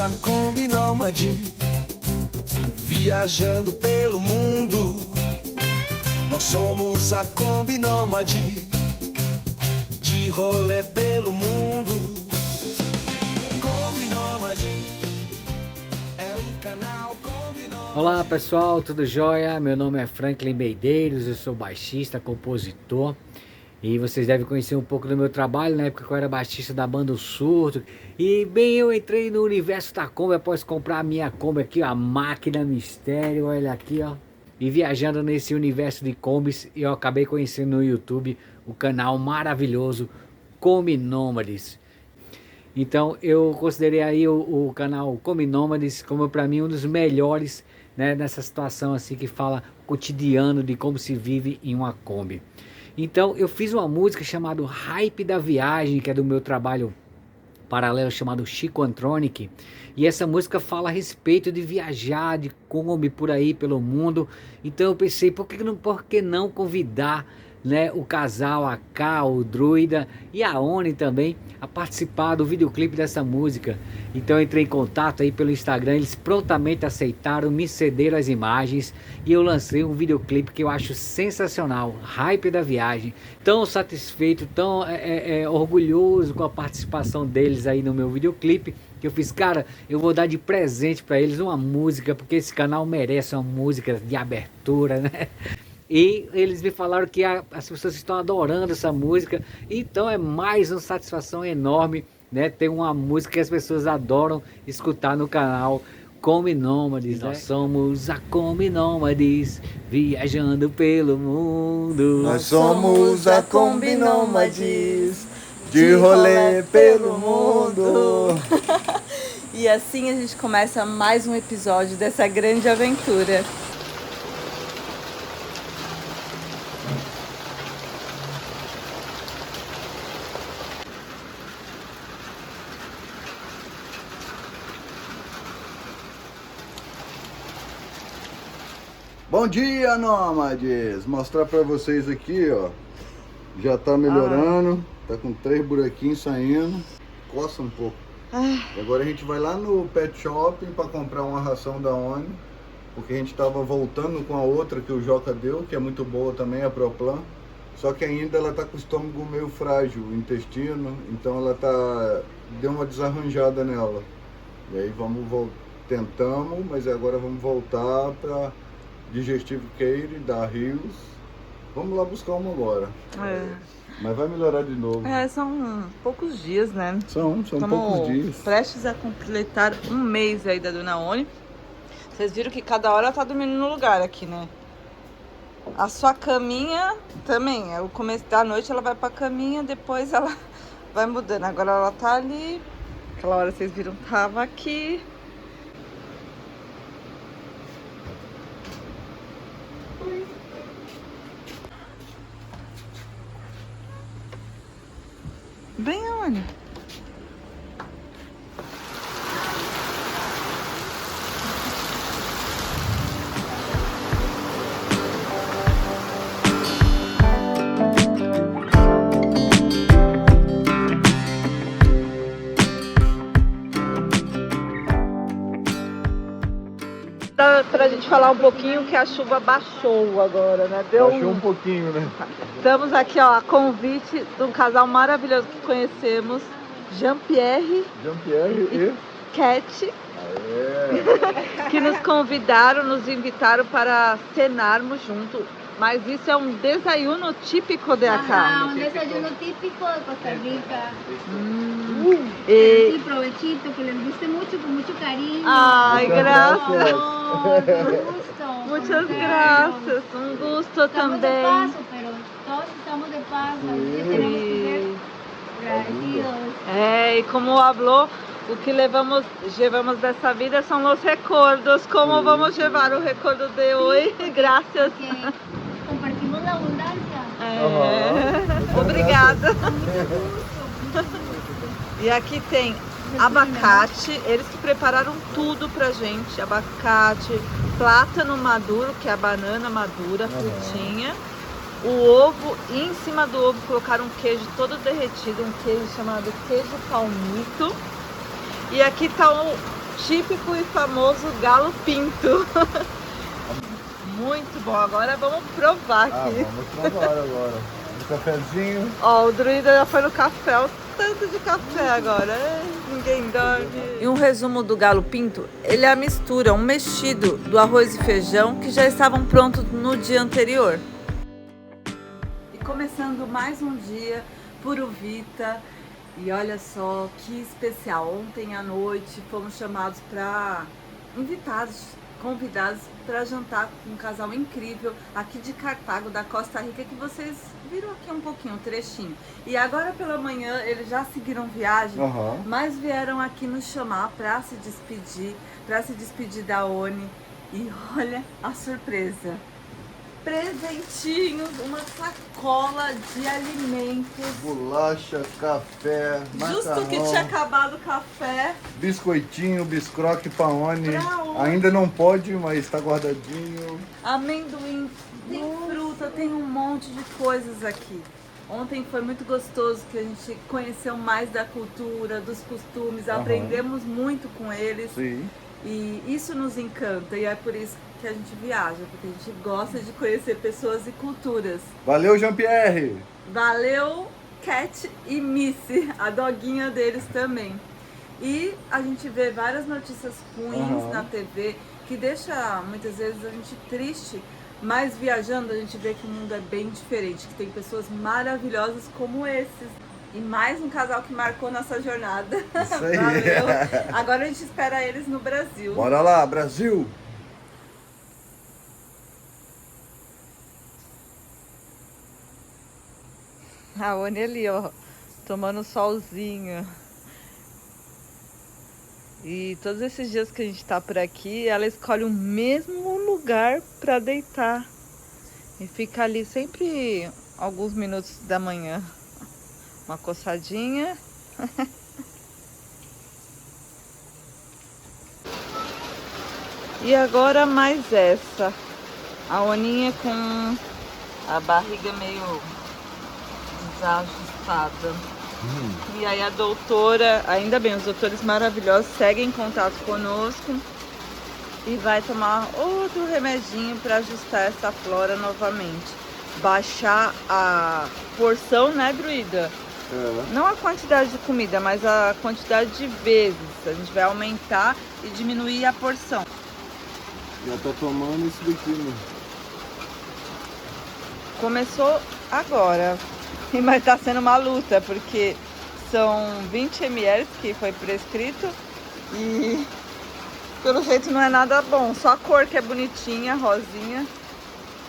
a Kombi Nômade, viajando pelo mundo. Nós somos a Kombi Nômade, de rolê pelo mundo. Kombi Nômade é o canal Kombi Nômade. Olá pessoal, tudo jóia? Meu nome é Franklin Medeiros, eu sou baixista, compositor. E vocês devem conhecer um pouco do meu trabalho, na época que eu era baixista da banda O Surto. E bem, eu entrei no universo da Kombi após comprar a minha Kombi aqui, a máquina mistério, olha aqui, ó. E viajando nesse universo de Kombis, eu acabei conhecendo no YouTube o canal maravilhoso Kombi Nômades. Então eu considerei aí o canal Kombi Nômades como para mim um dos melhores, né, nessa situação assim que fala cotidiano de como se vive em uma Kombi. Então eu fiz uma música chamada Hype da Viagem, que é do meu trabalho paralelo chamado Chico Antronic. E essa música fala a respeito de viajar de Kombi por aí pelo mundo. Então eu pensei, por que não convidar, né, o casal, a K, o Druida e a Oni também a participar do videoclipe dessa música. Então eu entrei em contato aí pelo Instagram, eles prontamente aceitaram, me cederam as imagens e eu lancei um videoclipe que eu acho sensacional, Hype da Viagem. Tão satisfeito, tão orgulhoso com a participação deles aí no meu videoclipe, que eu fiz, cara, eu vou dar de presente para eles uma música, porque esse canal merece uma música de abertura, né? E eles me falaram que as pessoas estão adorando essa música, então é mais uma satisfação enorme, né, ter uma música que as pessoas adoram escutar no canal Kombi Nômades, né? Nós somos a Kombi Nômades, viajando pelo mundo. Nós somos a Kombi Nômades, de rolê pelo mundo. E assim a gente começa mais um episódio dessa grande aventura. Bom dia, nômades! Mostrar pra vocês aqui, ó. Já tá melhorando, tá com 3 buraquinhos saindo. Coça um pouco. E agora a gente vai lá no pet shop pra comprar uma ração da Oni, porque a gente tava voltando com a outra que o Joca deu, que é muito boa também, a Proplan. Só que ainda ela tá com o estômago meio frágil, o intestino, então ela deu uma desarranjada nela. E aí tentamos, mas agora vamos voltar pra Digestive Care da Rios. Vamos lá buscar uma agora. Mas vai melhorar de novo. São poucos dias, né? São poucos dias. Prestes a completar um mês aí da Dona Oni. Vocês viram que cada hora ela tá dormindo no lugar aqui, né? A sua caminha também. O começo da noite ela vai pra caminha, depois ela vai mudando. Agora ela tá ali. Aquela hora vocês viram, tava aqui. Bem aonde? Pra gente falar um pouquinho que a chuva baixou agora, né? Baixou um pouquinho, né? Estamos aqui, ó, a convite de um casal maravilhoso que conhecemos, Jean-Pierre e Cat, que nos convidaram, nos invitaram para cenarmos junto. Mas isso é um desayuno típico de acá. Un desayuno típico de Costa Rica. E... Sí, provechito, que les guste mucho, con mucho cariño. Ai, graças. Con gusto. Muchas con gracias. Um gusto Estamos de também. paso, pero todos estamos de paso. Así que tenemos que ser agradecidos. E como falou, o que levamos dessa vida são os recordos. Como vamos levar o recordo de hoje? Graças. Que compartimos la abundancia. Obrigada. E aqui tem abacate, eles que prepararam tudo pra gente. Abacate, plátano maduro, que é a banana madura, frutinha. O ovo, e em cima do ovo colocaram um queijo todo derretido, um queijo chamado queijo palmito. E aqui tá o típico e famoso galo pinto. Muito bom, agora vamos provar aqui. Vamos provar agora. Um cafezinho. Ó, o druida já foi no café, o tanto de café agora. Ninguém dorme. E um resumo do galo pinto, ele é a mistura, um mexido do arroz e feijão que já estavam prontos no dia anterior. E começando mais um dia, Puro Vita. E olha só que especial, ontem à noite fomos chamados para convidados para jantar com um casal incrível aqui de Cartago, da Costa Rica, que vocês viram aqui um pouquinho, um trechinho. E agora pela manhã eles já seguiram viagem, mas vieram aqui nos chamar para se despedir da Oni. E olha a surpresa. Presentinhos, uma sacola de alimentos. Bolacha, café, macarrão. Justo que tinha acabado o café. Biscoitinho, biscroque, paone. Pra onde? Ainda não pode, mas tá guardadinho. Amendoim, tem fruta, tem um monte de coisas aqui. Ontem foi muito gostoso que a gente conheceu mais da cultura, dos costumes, aprendemos muito com eles. Sim. E isso nos encanta e é por isso que a gente viaja, porque a gente gosta de conhecer pessoas e culturas. Valeu, Jean-Pierre! Valeu, Cat e Missy, a doguinha deles também. E a gente vê várias notícias ruins na TV que deixa muitas vezes a gente triste, mas viajando a gente vê que o mundo é bem diferente, que tem pessoas maravilhosas como esses. E mais um casal que marcou nossa jornada. Isso aí. Valeu. Agora a gente espera eles no Brasil. Bora lá, Brasil! A Oni ali, ó, tomando solzinho. E todos esses dias que a gente tá por aqui, ela escolhe o mesmo lugar para deitar. E fica ali sempre alguns minutos da manhã. Uma coçadinha. E agora mais essa. A Oninha com a barriga meio desajustada. E aí a doutora, ainda bem, os doutores maravilhosos seguem em contato conosco e vai tomar outro remedinho para ajustar essa flora novamente. Baixar a porção, né, druida? Não a quantidade de comida, mas a quantidade de vezes. A gente vai aumentar e diminuir a porção. Já tá tomando isso daqui, né? Começou agora, mas tá sendo uma luta, porque são 20 ml que foi prescrito e pelo jeito não é nada bom. Só a cor que é bonitinha, rosinha,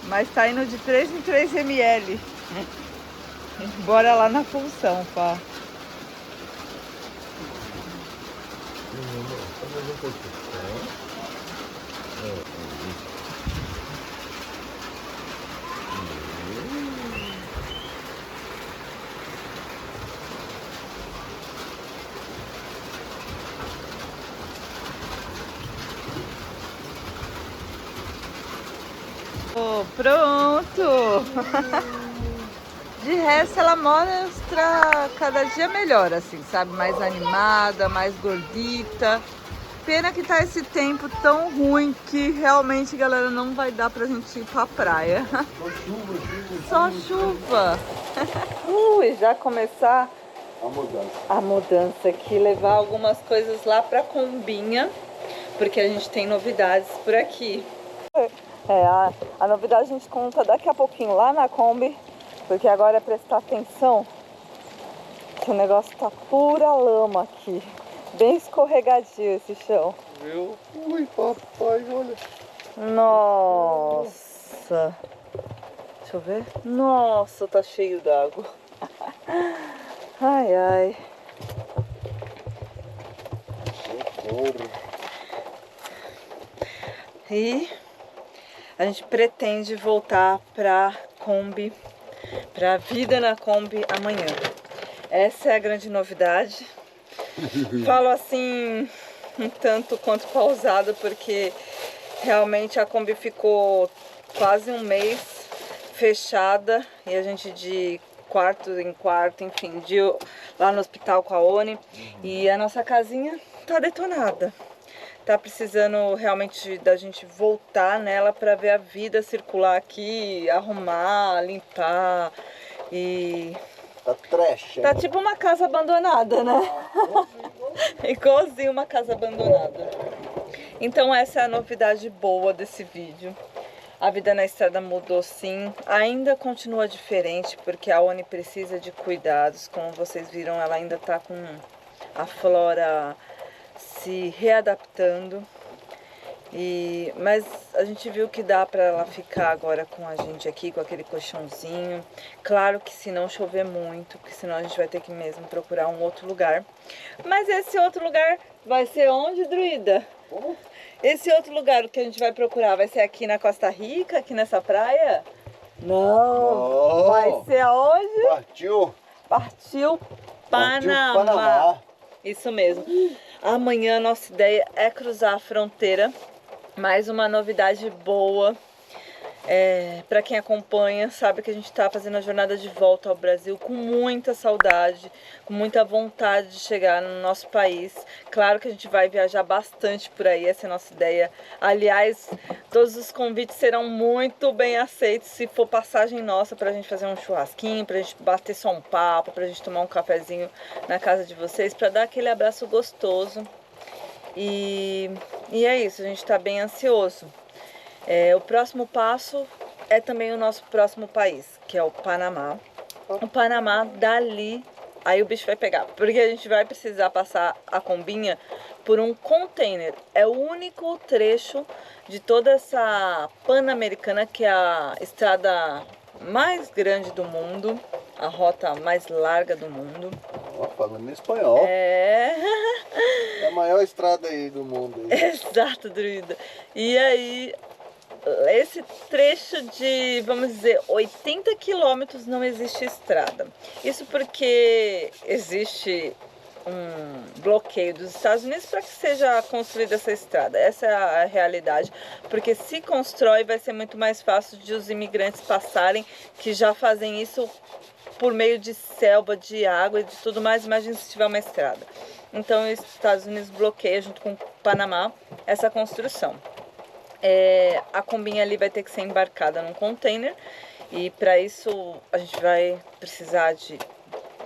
mas tá indo de 3 em 3 ml. Bora lá na função, pá. Oh, pronto! De resto, ela mostra cada dia melhor, assim, sabe? Mais animada, mais gordita. Pena que tá esse tempo tão ruim que realmente, galera, não vai dar pra gente ir pra praia. Só chuva. E já começar a mudança aqui, levar algumas coisas lá pra Combinha, porque a gente tem novidades por aqui. A novidade a gente conta daqui a pouquinho lá na Kombi, porque agora é prestar atenção que o negócio tá pura lama aqui, bem escorregadio esse chão. Viu? Ui, papai, olha. Nossa! Deixa eu ver. Nossa, tá cheio d'água. Ai, ai. E a gente pretende voltar pra Kombi, pra vida na Kombi amanhã. Essa é a grande novidade. Falo assim um tanto quanto pausado, porque realmente a Kombi ficou quase um mês fechada e a gente de quarto em quarto, enfim, lá no hospital com a Oni. E a nossa casinha tá detonada. tá precisando realmente da gente voltar nela para ver a vida circular aqui, arrumar, limpar e... Tá trash. Tá tipo uma casa abandonada, né? Igualzinho uma casa abandonada. Então essa é a novidade boa desse vídeo. A vida na estrada mudou sim, ainda continua diferente porque a Oni precisa de cuidados. Como vocês viram, ela ainda tá com a flora se readaptando. Mas a gente viu que dá para ela ficar agora com a gente aqui, com aquele colchãozinho. Claro que se não chover muito, porque senão a gente vai ter que mesmo procurar um outro lugar. Mas esse outro lugar vai ser onde, Druida? Como? Esse outro lugar que a gente vai procurar vai ser aqui na Costa Rica, aqui nessa praia? Não, vai ser aonde? Partiu Panamá. Isso mesmo. Amanhã nossa ideia é cruzar a fronteira. Mais uma novidade boa. Para quem acompanha, sabe que a gente está fazendo a jornada de volta ao Brasil com muita saudade, com muita vontade de chegar no nosso país. Claro que a gente vai viajar bastante por aí, essa é a nossa ideia. Aliás, todos os convites serão muito bem aceitos se for passagem nossa para a gente fazer um churrasquinho, para a gente bater só um papo, para a gente tomar um cafezinho na casa de vocês, para dar aquele abraço gostoso. E é isso, a gente está bem ansioso. O próximo passo é também o nosso próximo país, que é o Panamá. O Panamá, dali, aí o bicho vai pegar, porque a gente vai precisar passar a combinha por um container. É o único trecho de toda essa Pan-Americana, que é a estrada mais grande do mundo, a rota mais larga do mundo. Falando em espanhol. É a maior estrada aí do mundo. Aí. Exato, Druida. E aí... esse trecho de, vamos dizer, 80 quilômetros não existe estrada. Isso porque existe um bloqueio dos Estados Unidos para que seja construída essa estrada. Essa é a realidade, porque se constrói vai ser muito mais fácil de os imigrantes passarem, que já fazem isso por meio de selva, de água e de tudo mais. Imagina se tiver uma estrada. Então os Estados Unidos bloqueia junto com o Panamá essa construção. A combinha ali vai ter que ser embarcada num container e para isso a gente vai precisar de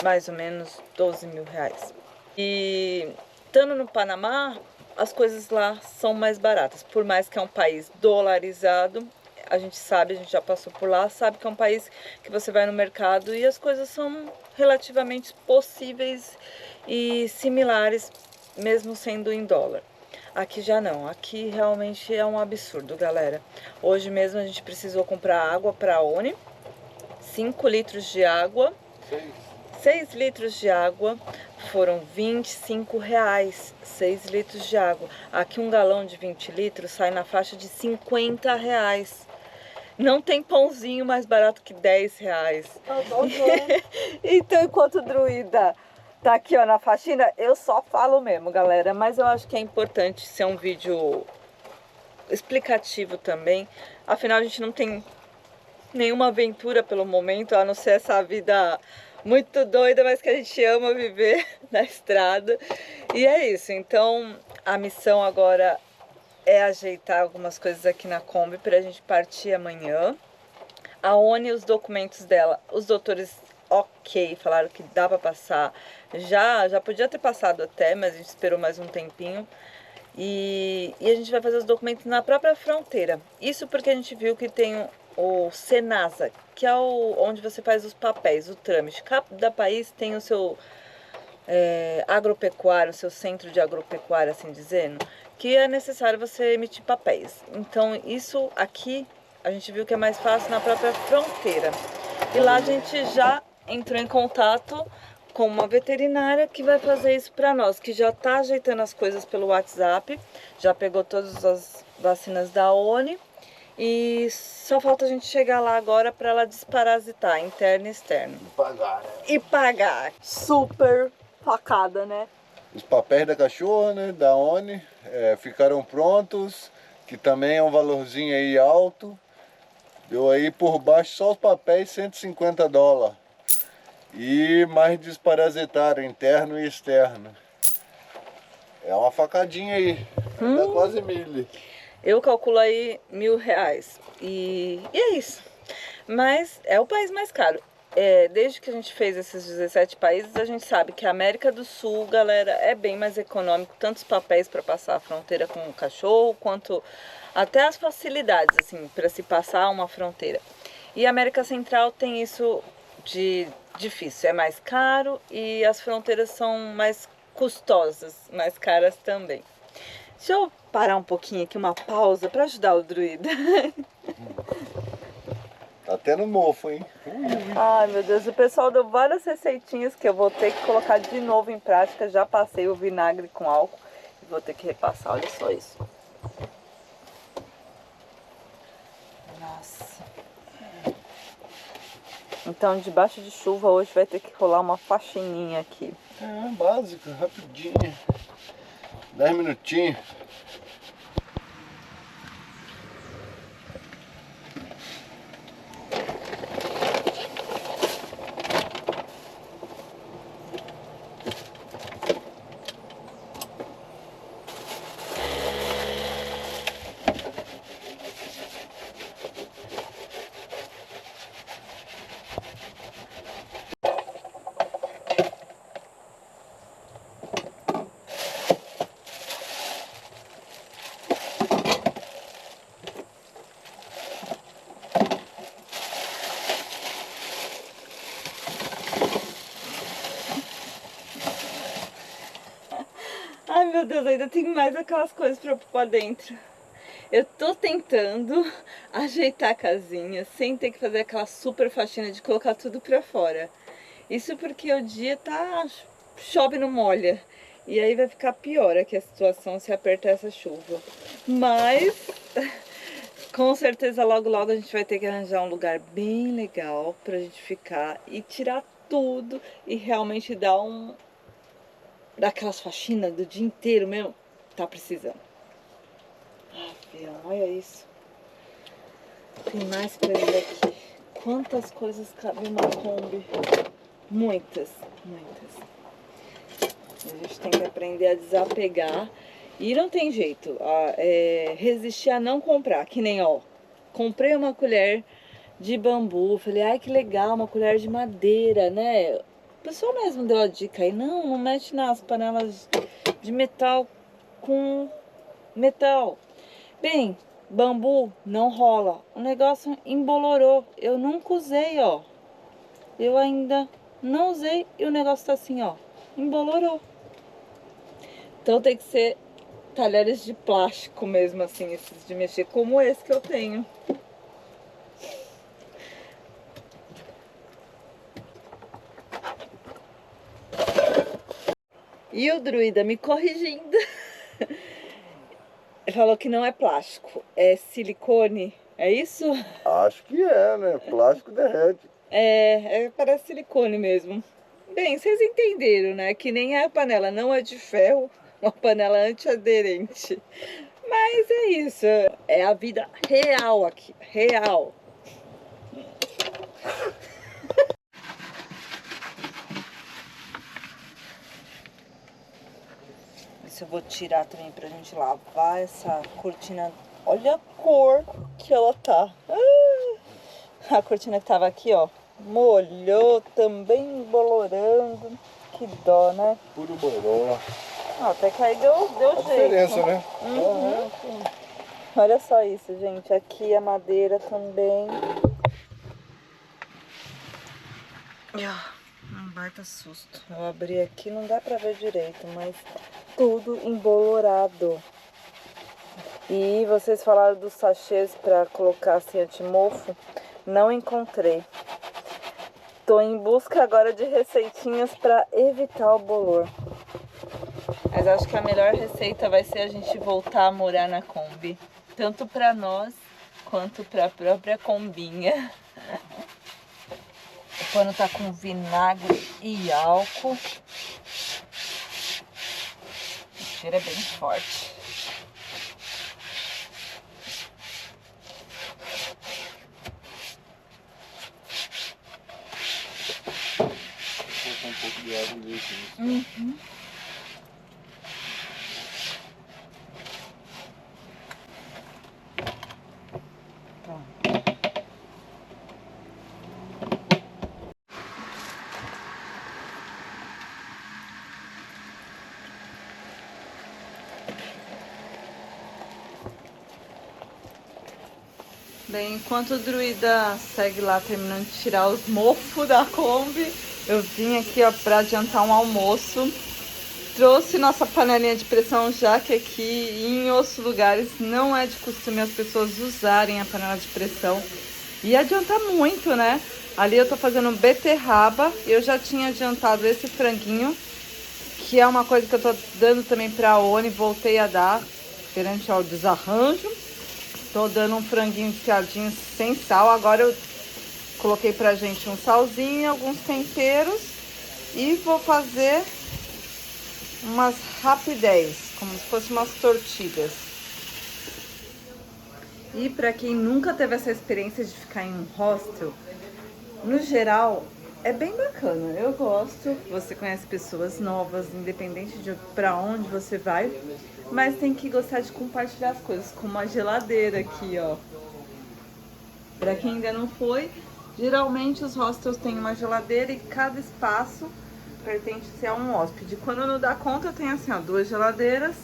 mais ou menos 12 mil reais. E estando no Panamá, as coisas lá são mais baratas, por mais que é um país dolarizado. A gente sabe, a gente já passou por lá, sabe que é um país que você vai no mercado e as coisas são relativamente possíveis e similares, mesmo sendo em dólar. Aqui já não, aqui realmente é um absurdo, galera. Hoje mesmo a gente precisou comprar água para a Oni, 5 litros de água, 6 litros de água, foram 25 reais, 6 litros de água. Aqui um galão de 20 litros sai na faixa de 50 reais. Não tem pãozinho mais barato que 10 reais. Então, enquanto o Druida tá aqui, ó, na faxina, eu só falo mesmo, galera. Mas eu acho que é importante ser um vídeo explicativo também. Afinal, a gente não tem nenhuma aventura pelo momento, a não ser essa vida muito doida, mas que a gente ama viver na estrada. E é isso. Então, a missão agora é ajeitar algumas coisas aqui na Kombi pra gente partir amanhã. A Oni, os documentos dela, os doutores ok, falaram que dá pra passar. Já podia ter passado até, mas a gente esperou mais um tempinho. E a gente vai fazer os documentos na própria fronteira. Isso porque a gente viu que tem o Senasa, que é onde você faz os papéis, o trâmite. Cada país tem o seu agropecuário, o seu centro de agropecuária, assim dizendo, que é necessário você emitir papéis. Então isso aqui a gente viu que é mais fácil na própria fronteira. E lá a gente já entrou em contato com uma veterinária que vai fazer isso para nós, que já está ajeitando as coisas pelo WhatsApp, já pegou todas as vacinas da Oni e só falta a gente chegar lá agora para ela desparasitar, interno e externo. E pagar, né? E pagar. Super facada, né? Os papéis da cachorra, né, da Oni, ficaram prontos, que também é um valorzinho aí alto. Deu aí por baixo só os papéis, 150 dólares. E mais desparasitário, interno e externo. É uma facadinha aí. Dá quase 1.000. Eu calculo aí R$ 1.000. E é isso. Mas é o país mais caro. Desde que a gente fez esses 17 países, a gente sabe que a América do Sul, galera, é bem mais econômico. Tanto os papéis para passar a fronteira com o cachorro, quanto até as facilidades, assim, para se passar uma fronteira. E a América Central tem isso de difícil. É mais caro e as fronteiras são mais custosas, mais caras também. Deixa eu parar um pouquinho aqui, uma pausa, para ajudar o druida. Até no mofo, hein? Ai, meu Deus, o pessoal deu várias receitinhas que eu vou ter que colocar de novo em prática. Já passei o vinagre com álcool e vou ter que repassar, olha só isso. Nossa. Então, debaixo de chuva, hoje vai ter que rolar uma faxininha aqui. Básico, rapidinho. 10 minutinhos. Ai, meu Deus, ainda tem mais aquelas coisas pra pôr pra dentro. Eu tô tentando ajeitar a casinha sem ter que fazer aquela super faxina de colocar tudo pra fora. Isso porque o dia tá... chove não molha. E aí vai ficar pior aqui a situação se apertar essa chuva. Mas, com certeza, logo logo a gente vai ter que arranjar um lugar bem legal pra gente ficar e tirar tudo e realmente dar daquelas faxinas do dia inteiro mesmo. Tá precisando. Olha isso. Tem mais coisas aqui. Quantas coisas cabem uma Kombi? Muitas, muitas. A gente tem que aprender a desapegar. E não tem jeito. Resistir a não comprar. Que nem, ó. Comprei uma colher de bambu. Falei, ai que legal, uma colher de madeira, né? O pessoal mesmo deu a dica aí. Não mexe nas panelas de metal com metal. Bem, bambu não rola. O negócio embolorou. Eu nunca usei, ó. Eu ainda não usei e o negócio tá assim, ó. Embolorou. Então tem que ser talheres de plástico mesmo, assim, esses de mexer, como esse que eu tenho. E o druida me corrigindo. Ele falou que não é plástico, é silicone, é isso? Acho que é, né? Plástico derrete. Parece silicone mesmo. Bem, vocês entenderam, né? Que nem a panela não é de ferro, uma panela antiaderente. Mas é isso, é a vida real aqui, real. Isso eu vou tirar também pra gente lavar essa cortina. Olha a cor que ela tá. A cortina que tava aqui, ó, molhou também, embolorando. Que dó, né? Puro boró. Até que aí deu jeito. Diferença, né? Olha só isso, gente. Aqui a madeira também. Um baita susto. Eu abri aqui, não dá pra ver direito, mas tudo embolorado. E vocês falaram dos sachês pra colocar assim anti-mofo. Não encontrei. Tô em busca agora de receitinhas pra evitar o bolor. Mas acho que a melhor receita vai ser a gente voltar a morar na Kombi. Tanto pra nós, quanto pra própria Kombinha. O pano tá com vinagre e álcool. O cheiro é bem forte. Vou colocar um pouco de água nisso. Bem, enquanto o druida segue lá terminando de tirar os mofos da Kombi, eu vim aqui, ó, pra adiantar um almoço. Trouxe nossa panelinha de pressão, já que aqui em outros lugares não é de costume as pessoas usarem a panela de pressão. E adianta muito, né? Ali eu tô fazendo beterraba, eu já tinha adiantado esse franguinho, que é uma coisa que eu tô dando também pra Oni, voltei a dar perante ao desarranjo. Tô dando um franguinho desfiadinho sem sal. Agora eu coloquei pra gente um salzinho, alguns temperos. E vou fazer umas rapidez, como se fossem umas tortilhas. E pra quem nunca teve essa experiência de ficar em um hostel, no geral, é bem bacana. Eu gosto. Você conhece pessoas novas, independente de pra onde você vai. Mas tem que gostar de compartilhar as coisas, como a geladeira aqui, ó. Pra quem ainda não foi, geralmente os hostels têm uma geladeira e cada espaço pertence a um hóspede. Quando não dá conta, tem assim, ó, 2 geladeiras.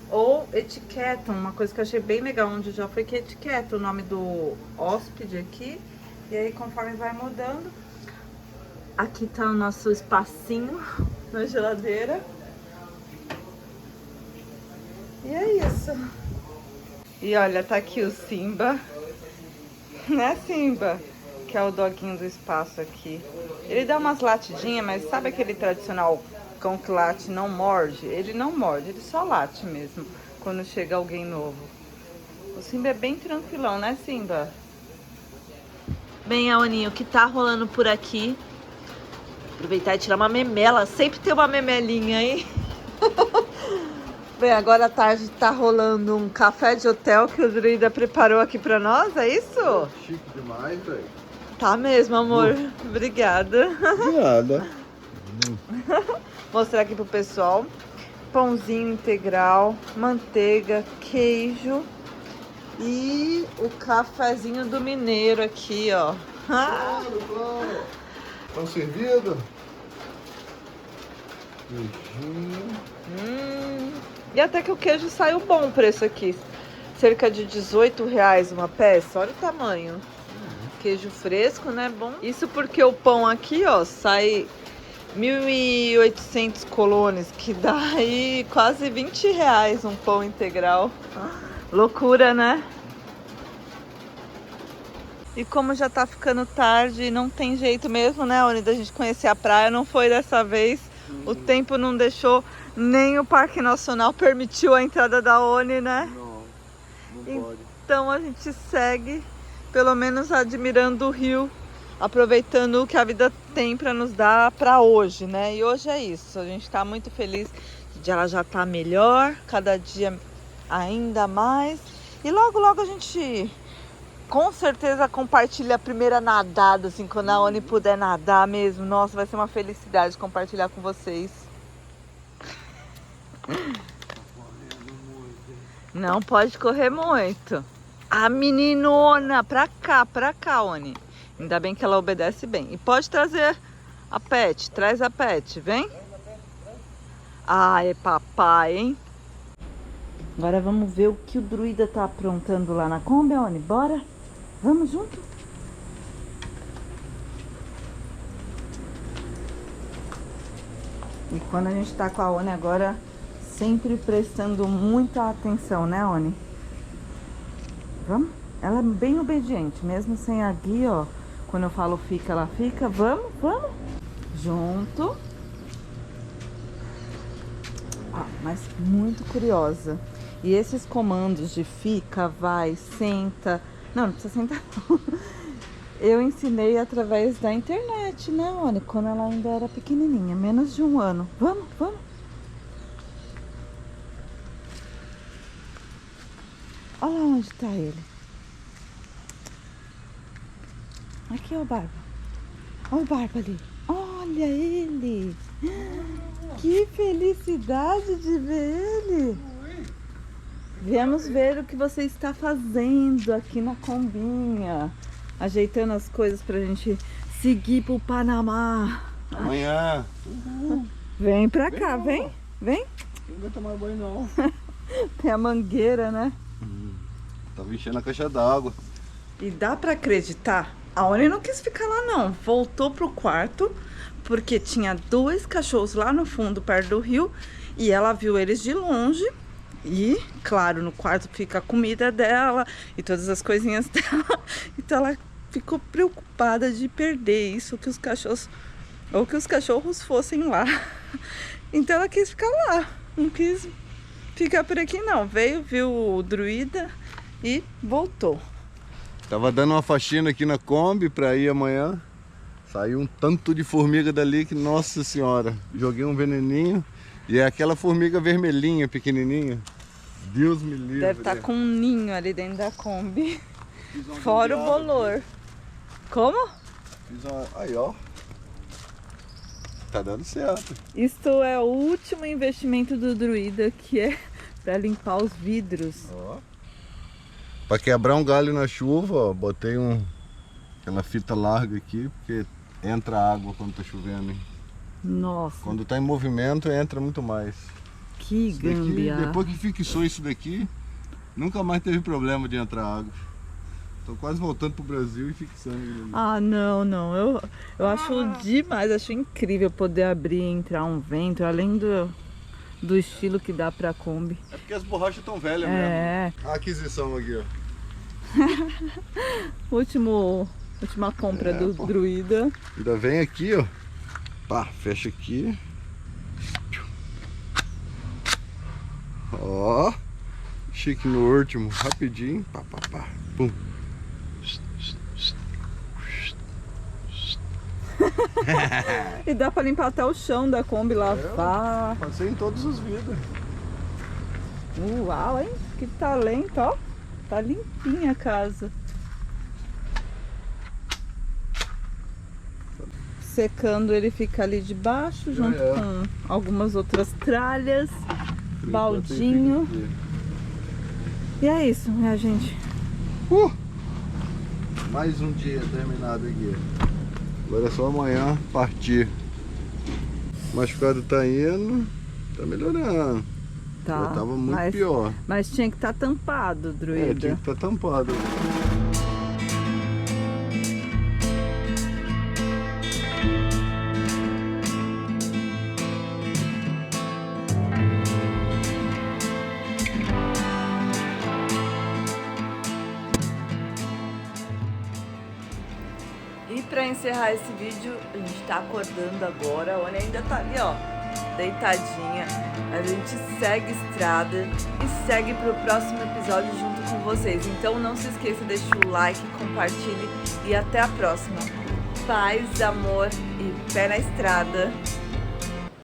Ou etiqueta, uma coisa que eu achei bem legal onde já foi, que etiqueta o nome do hóspede aqui. E aí, conforme vai mudando, aqui tá o nosso espacinho na geladeira. E é isso. E olha, tá aqui o Simba. Né, Simba? Que é o doguinho do espaço aqui. Ele dá umas latidinhas, mas sabe aquele tradicional cão que late não morde? Ele não morde, ele só late mesmo quando chega alguém novo. O Simba é bem tranquilão, né, Simba? Bem, Aoninho, o que tá rolando por aqui? Aproveitar e tirar uma memela. Sempre tem uma memelinha aí. Bem, agora à tarde tá rolando um café de hotel que o druida preparou aqui pra nós, é isso? Chique demais, velho. Tá mesmo, amor. Obrigada. Nada. Mostrar aqui pro pessoal. Pãozinho integral, manteiga, queijo e o cafezinho do mineiro aqui, ó. Claro, claro. Estão servidos? Beijinho. E até que o queijo saiu bom o preço aqui. Cerca de R$18 uma peça. Olha o tamanho. Queijo fresco, né? Bom. Isso porque o pão aqui, ó, sai 1.800 colones, que dá aí quase R$20 um pão integral. Loucura, né? E como já tá ficando tarde, não tem jeito mesmo, né, Oni, da gente conhecer a praia. Não foi dessa vez. O tempo não deixou, nem o Parque Nacional permitiu a entrada da Oni, né? Não pode. Então a gente segue, pelo menos admirando o rio, aproveitando o que a vida tem para nos dar para hoje, né? E hoje é isso, a gente tá muito feliz de ela já tá melhor, cada dia ainda mais. E logo, logo a gente com certeza compartilha a primeira nadada, assim, quando a Oni puder nadar mesmo. Nossa, vai ser uma felicidade compartilhar com vocês. Não pode correr muito. A meninona, pra cá, Oni. Ainda bem que ela obedece bem. E pode trazer a pet, traz a pet, vem. Ai, papai, hein? Agora vamos ver o que o druida tá aprontando lá na Kombi, Oni. Bora? Vamos junto? E quando a gente tá com a Oni agora, sempre prestando muita atenção, né, Oni? Vamos? Ela é bem obediente, mesmo sem a guia, ó. Quando eu falo fica, ela fica. Vamos, vamos. Junto. Ah, mas muito curiosa. E esses comandos de fica, vai, senta... Não, não precisa sentar não. Eu ensinei através da internet, né, Oni? Quando ela ainda era pequenininha, menos de 1 ano. Vamos, vamos. Olha lá onde tá ele. Aqui, ó, o Barba. Olha o Barba ali. Olha ele. Que felicidade de ver ele. Viemos ver o que você está fazendo aqui na Kombinha. Ajeitando as coisas pra gente seguir pro Panamá. Amanhã. Vem pra cá, vem. Vem. Não vai tomar banho, não. Tem a mangueira, né? Tava enchendo a caixa d'água. E dá pra acreditar? A Oni não quis ficar lá não, voltou pro quarto, porque tinha 2 cachorros lá no fundo, perto do rio, e ela viu eles de longe. E, claro, no quarto fica a comida dela e todas as coisinhas dela. Então ela ficou preocupada de perder isso, que os cachorros, ou que os cachorros fossem lá. Então ela quis ficar lá, não quis ficar por aqui não. Veio, viu o druida e voltou. Tava dando uma faxina aqui na Kombi pra ir amanhã. Saiu um tanto de formiga dali que, nossa senhora, joguei um veneninho. E é aquela formiga vermelhinha, pequenininha. Deus me livre. Deve estar com um ninho ali dentro da Kombi. Fora o bolor. Como? Aí, ó. Tá dando certo. Isto é o último investimento do druida, que é para limpar os vidros. Ó. Pra quebrar um galho na chuva, ó, botei aquela fita larga aqui, porque entra água quando tá chovendo, hein? Nossa, Quando tá em movimento, entra muito mais. que Isso daqui, gambiarra. depois que fixou isso daqui, nunca mais teve problema de entrar água. Tô quase voltando pro Brasil e fixando ele ali. Ah, não. Eu acho demais, acho incrível poder abrir e entrar um vento, além do estilo que dá pra Kombi. É porque as borrachas estão velhas É, mesmo. A aquisição aqui, ó. última compra do pô. druida. Ainda vem aqui, ó. Pá, fecha aqui. Ó. Chique no último, rapidinho. Pá, pá, pá. Pum. E dá pra limpar até o chão da Kombi, lavar. Passei em todos os vidros. Uau, hein? Que talento, ó. Tá limpinha a casa. Secando, ele fica ali debaixo, junto com algumas outras tralhas, baldinho. E é isso, minha gente. Mais um dia terminado aqui. Agora é só amanhã partir. O machucado tá indo, tá melhorando. Tá, Já tava muito pior. mas tinha que estar tampado, druida. Tinha que estar tampado. E pra encerrar esse vídeo, a gente tá acordando agora. A Oni ainda tá ali, ó, deitadinha. A gente segue estrada e segue pro próximo episódio junto com vocês. Então não se esqueça, deixa o like, compartilhe e até a próxima. Paz, amor e pé na estrada.